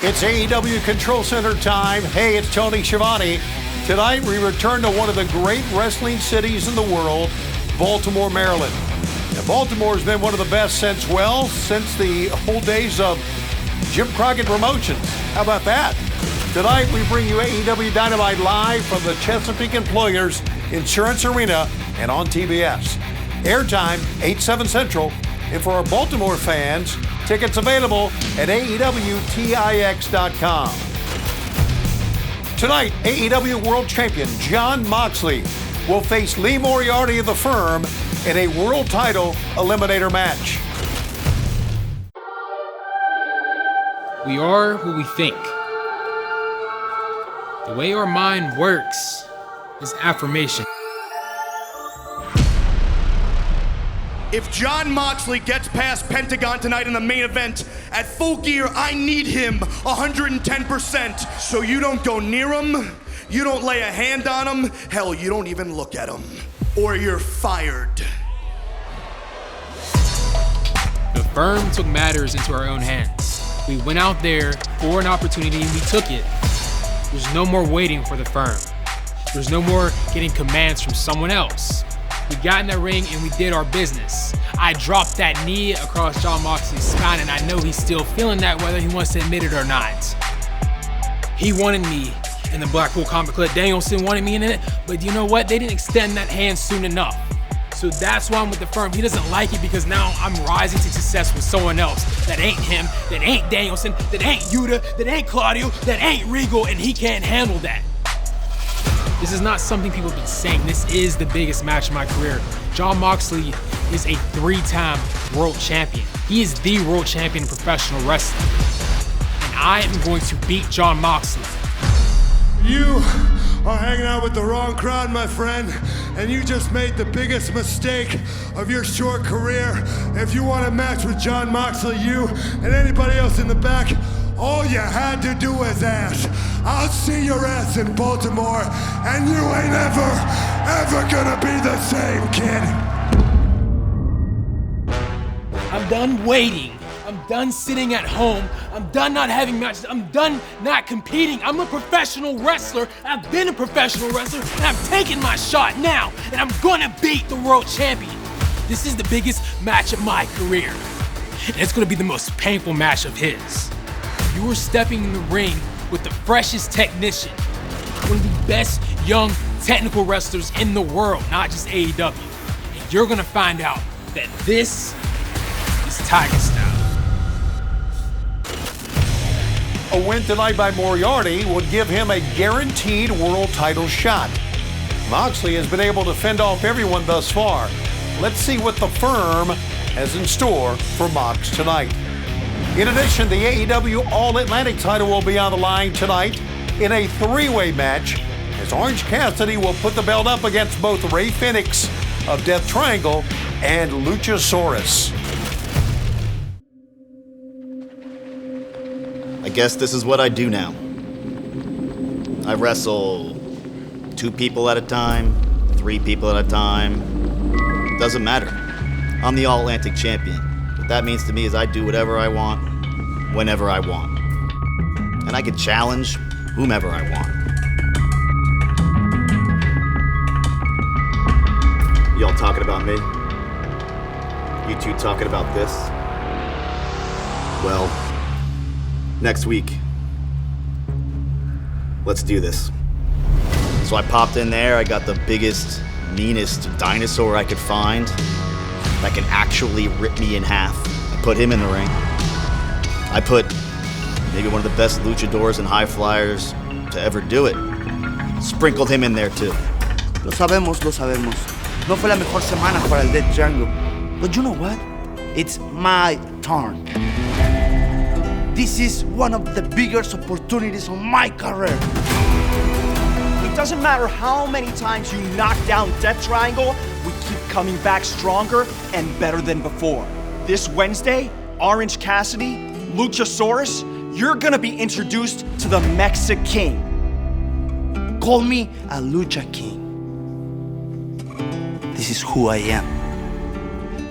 It's AEW Control Center time. Hey, it's Tony Schiavone. Tonight, we return to one of the great wrestling cities in the world, Baltimore, Maryland. Now, Baltimore has been one of the best since the old days of Jim Crockett Promotions. How about that? Tonight, we bring you AEW Dynamite live from the Chesapeake Employers Insurance Arena and on TBS. Airtime, 8/7 Central. And for our Baltimore fans, tickets available at AEWTIX.com. Tonight, AEW World Champion Jon Moxley will face Lee Moriarty of The Firm in a world title eliminator match. We are who we think. The way our mind works is affirmation. If Jon Moxley gets past Pentagon tonight in the main event, at Full Gear, I need him 110%. So you don't go near him, you don't lay a hand on him, hell, you don't even look at him. Or you're fired. The Firm took matters into our own hands. We went out there for an opportunity and we took it. There's no more waiting for The Firm. There's no more getting commands from someone else. We got in that ring and we did our business. I dropped that knee across Jon Moxley's spine and I know he's still feeling that whether he wants to admit it or not. He wanted me in the Blackpool Combat Club. Danielson wanted me in it, but you know what? They didn't extend that hand soon enough. So that's why I'm with The Firm. He doesn't like it because now I'm rising to success with someone else that ain't him, that ain't Danielson, that ain't Yuta, that ain't Claudio, that ain't Regal, and he can't handle that. This is not something people have been saying. This is the biggest match of my career. Jon Moxley is a 3-time world champion. He is the world champion in professional wrestling. And I am going to beat Jon Moxley. You are hanging out with the wrong crowd, my friend, and you just made the biggest mistake of your short career. If you want a match with Jon Moxley, you and anybody else in the back, all you had to do was ask. I'll see your ass in Baltimore, and you ain't ever gonna be the same, kid. I'm done waiting. I'm done sitting at home. I'm done not having matches. I'm done not competing. I'm a professional wrestler. I've been a professional wrestler, and I'm taking my shot now, and I'm gonna beat the world champion. This is the biggest match of my career, and it's gonna be the most painful match of his. You are stepping in the ring with the freshest technician, one of the best young technical wrestlers in the world, not just AEW. And you're gonna find out that this is Tiger Style. A win tonight by Moriarty would give him a guaranteed world title shot. Moxley has been able to fend off everyone thus far. Let's see what The Firm has in store for Mox tonight. In addition, the AEW All-Atlantic title will be on the line tonight in a 3-way match as Orange Cassidy will put the belt up against both Rey Fenix of Death Triangle and Luchasaurus. I guess this is what I do now. I wrestle 2 people at a time, 3 people at a time. Doesn't matter. I'm the All-Atlantic champion. What that means to me is I do whatever I want, whenever I want. And I can challenge whomever I want. Y'all talking about me? You 2 talking about this? Well, next week, let's do this. So I popped in there, I got the biggest, meanest dinosaur I could find that can actually rip me in half. I put him in the ring. I put maybe one of the best luchadors and high flyers to ever do it. Sprinkled him in there too. Lo sabemos. No fue la mejor semana para el Death Triangle. But you know what? It's my turn. This is one of the biggest opportunities of my career. It doesn't matter how many times you knock down Death Triangle, we keep coming back stronger and better than before. This Wednesday, Orange Cassidy, Luchasaurus, you're gonna be introduced to the Mexa King. Call me a Lucha King. This is who I am.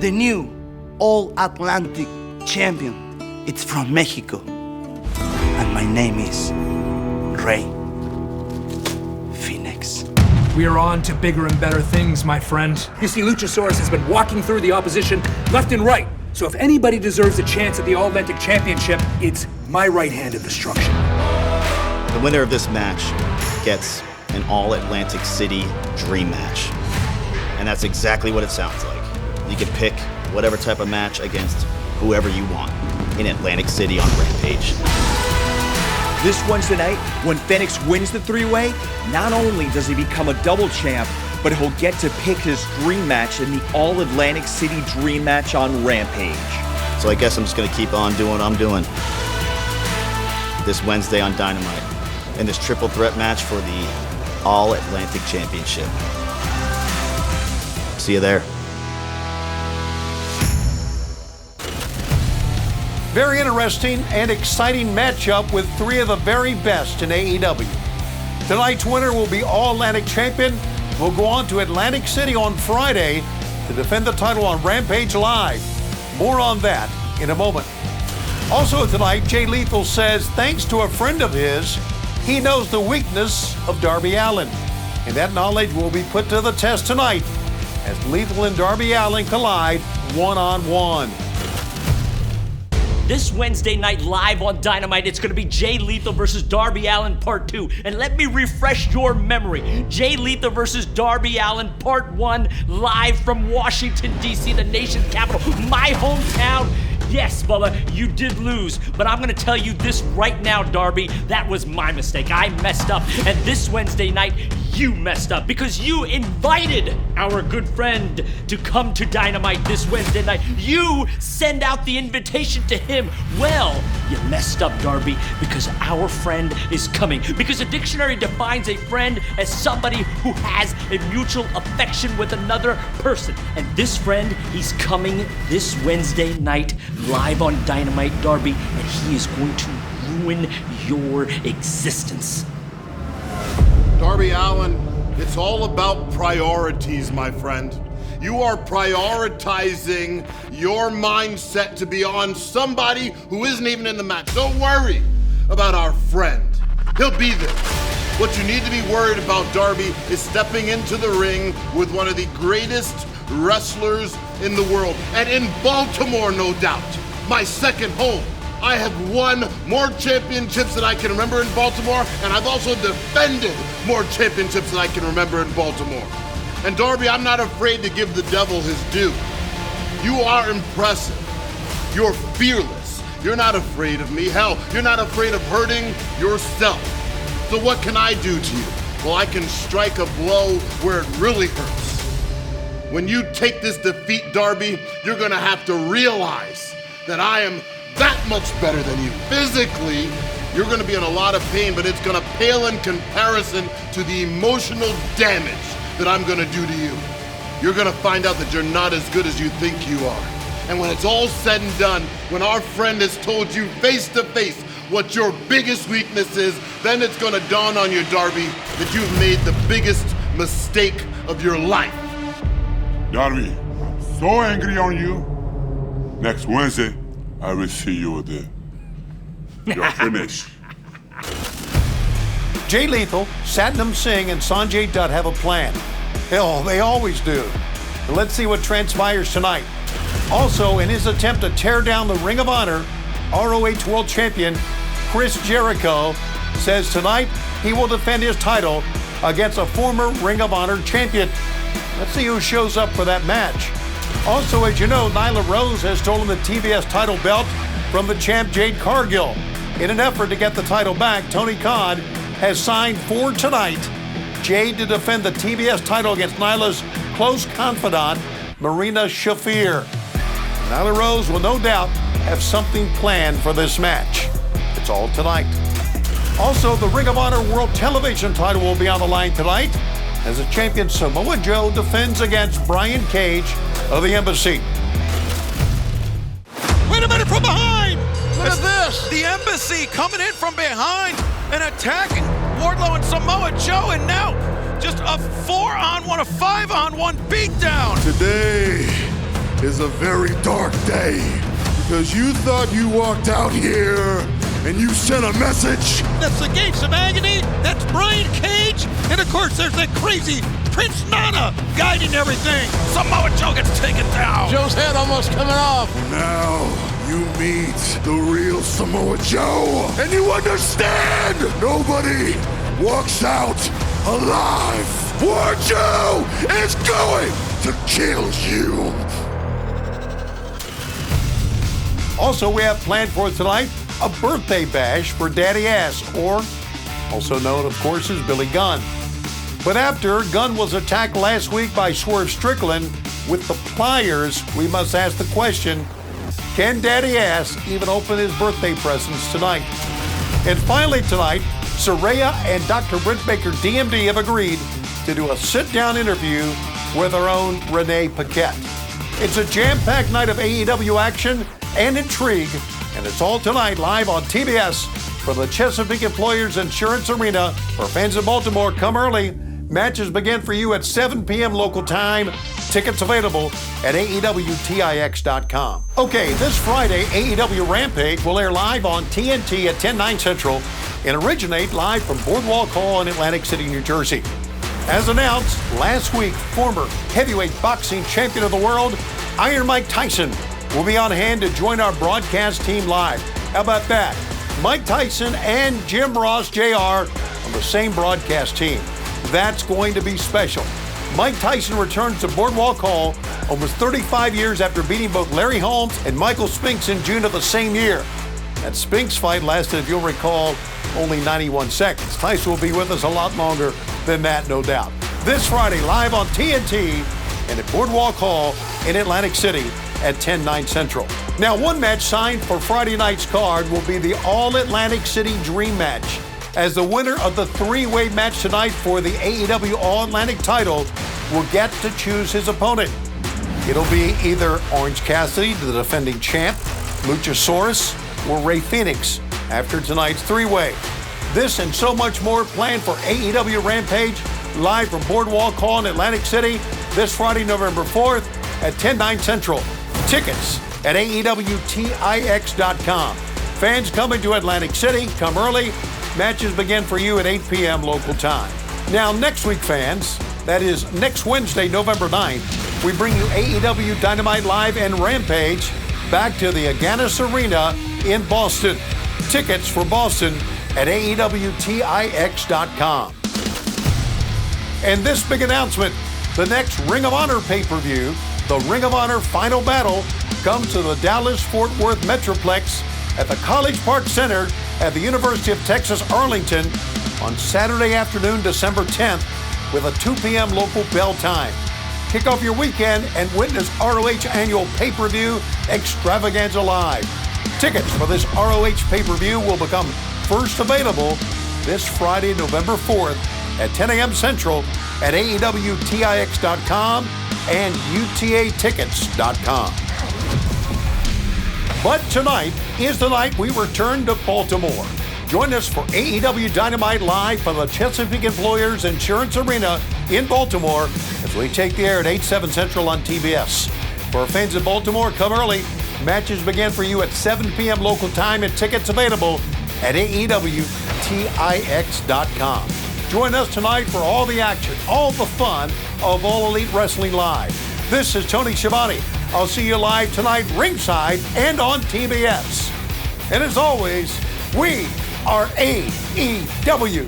The new All-Atlantic champion. It's from Mexico. and my name is Rey Fenix. We are on to bigger and better things, my friend. You see, Luchasaurus has been walking through the opposition left and right. So if anybody deserves a chance at the All-Atlantic Championship, it's my right hand of destruction. The winner of this match gets an All-Atlantic City Dream Match. And that's exactly what it sounds like. You can pick whatever type of match against whoever you want in Atlantic City on Rampage. This Wednesday night, when Fenix wins the three-way, not only does he become a double champ, but he'll get to pick his dream match in the All-Atlantic City Dream Match on Rampage. So I guess I'm just gonna keep on doing what I'm doing. This Wednesday on Dynamite, in this triple threat match for the All-Atlantic Championship. See you there. Very interesting and exciting matchup with three of the very best in AEW. Tonight's winner will be All-Atlantic Champion. Will go on to Atlantic City on Friday to defend the title on Rampage Live. More on that in a moment. Also tonight, Jay Lethal says thanks to a friend of his, he knows the weakness of Darby Allin. And that knowledge will be put to the test tonight as Lethal and Darby Allin collide one-on-one. This Wednesday night live on Dynamite, it's going to be Jay Lethal versus Darby Allin Part 2. And let me refresh your memory. Jay Lethal versus Darby Allin Part 1, live from Washington, D.C., the nation's capital, my hometown. Yes, Bubba, you did lose, but I'm gonna tell you this right now, Darby, that was my mistake. I messed up, and this Wednesday night, you messed up because you invited our good friend to come to Dynamite this Wednesday night. You send out the invitation to him. Well, you messed up, Darby, because our friend is coming. Because a dictionary defines a friend as somebody who has a mutual affection with another person. And this friend, he's coming this Wednesday night live on Dynamite, Darby, and he is going to ruin your existence. Darby Allin, it's all about priorities, my friend. You are prioritizing your mindset to be on somebody who isn't even in the match. Don't worry about our friend. He'll be there. What you need to be worried about, Darby, is stepping into the ring with one of the greatest wrestlers in the world. And in Baltimore, no doubt. My second home. I have won more championships than I can remember in Baltimore, and I've also defended more championships than I can remember in Baltimore. And Darby, I'm not afraid to give the devil his due. You are impressive. You're fearless. You're not afraid of me. Hell, you're not afraid of hurting yourself. So what can I do to you? Well, I can strike a blow where it really hurts. When you take this defeat, Darby, you're gonna have to realize that I am that much better than you. Physically, you're gonna be in a lot of pain, but it's gonna pale in comparison to the emotional damage that I'm gonna do to you. You're gonna find out that you're not as good as you think you are. And when it's all said and done, when our friend has told you face to face what your biggest weakness is, then it's gonna dawn on you, Darby, that you've made the biggest mistake of your life. Darby, I'm so angry on you. Next Wednesday, I will see you there. You're finished. Jay Lethal, Satnam Singh, and Sanjay Dutt have a plan. Hell, they always do. But let's see what transpires tonight. Also, in his attempt to tear down the Ring of Honor, ROH World Champion Chris Jericho says tonight he will defend his title against a former Ring of Honor champion. Let's see who shows up for that match. Also, as you know, Nyla Rose has stolen the TBS title belt from the champ Jade Cargill. In an effort to get the title back, Tony Khan has signed for tonight Jade to defend the TBS title against Nyla's close confidant, Marina Shafir. Nyla Rose will no doubt have something planned for this match. It's all tonight. Also, the Ring of Honor World Television title will be on the line tonight as the champion Samoa Joe defends against Brian Cage of the Embassy. Wait a minute, from behind! Look at this! The Embassy coming in from behind and attacking Wardlow and Samoa Joe, and now just a 4-on-1, a 5-on-1 beatdown! Today is a very dark day because you thought you walked out here and you sent a message? That's the Gates of Agony. That's Brian Cage. And of course, there's that crazy Prince Nana guiding everything. Samoa Joe gets taken down. Joe's head almost coming off. Now you meet the real Samoa Joe, and you understand nobody walks out alive. War Joe is going to kill you. Also, we have planned for tonight a birthday bash for Daddy Ass, or also known, of course, as Billy Gunn. But after Gunn was attacked last week by Swerve Strickland with the pliers, we must ask the question, can Daddy Ass even open his birthday presents tonight? And finally tonight, Saraya and Dr. Britt Baker, DMD, have agreed to do a sit-down interview with our own Renee Paquette. It's a jam-packed night of AEW action and intrigue, and it's all tonight live on TBS from the Chesapeake Employers Insurance Arena. For fans of Baltimore, come early. Matches begin for you at 7 p.m. local time. Tickets available at AEWTIX.com. Okay, this Friday, AEW Rampage will air live on TNT at 10/9 Central and originate live from Boardwalk Hall in Atlantic City, New Jersey. As announced last week, former heavyweight boxing champion of the world, Iron Mike Tyson, will be on hand to join our broadcast team live. How about that? Mike Tyson and Jim Ross Jr. on the same broadcast team. That's going to be special. Mike Tyson returns to Boardwalk Hall almost 35 years after beating both Larry Holmes and Michael Spinks in June of the same year. That Spinks fight lasted, if you'll recall, only 91 seconds. Tyson will be with us a lot longer than that, no doubt. This Friday, live on TNT and at Boardwalk Hall in Atlantic City at 10/9 Central. Now, one match signed for Friday night's card will be the All-Atlantic City Dream Match, as the winner of the three-way match tonight for the AEW All-Atlantic title will get to choose his opponent. It'll be either Orange Cassidy, the defending champ, Luchasaurus, or Rey Fenix after tonight's three-way. This and so much more planned for AEW Rampage live from Boardwalk Hall in Atlantic City this Friday, November 4th at 10/9 Central. Tickets at AEWTIX.com. Fans coming to Atlantic City, come early. Matches begin for you at 8 p.m. local time. Now, next week, fans, that is next Wednesday, November 9th, we bring you AEW Dynamite Live and Rampage back to the Agganis Arena in Boston. Tickets for Boston at AEWTIX.com. And this big announcement, the next Ring of Honor pay-per-view, the Ring of Honor Final Battle, comes to the Dallas-Fort Worth Metroplex at the College Park Center at the University of Texas, Arlington on Saturday afternoon, December 10th, with a 2 p.m. local bell time. Kick off your weekend and witness ROH Annual Pay-Per-View Extravaganza Live. Tickets for this ROH pay-per-view will become first available this Friday, November 4th at 10 a.m. Central at AEWTIX.com and UTAtickets.com. But tonight is the night we return to Baltimore. Join us for AEW Dynamite Live from the Chesapeake Employers Insurance Arena in Baltimore as we take the air at 8/7 Central on TBS. For fans in Baltimore, come early. Matches begin for you at 7 p.m. local time and tickets available at AEWTIX.com. Join us tonight for all the action, all the fun of All Elite Wrestling Live. This is Tony Schiavone. I'll see you live tonight ringside and on TBS. And as always, we are AEW.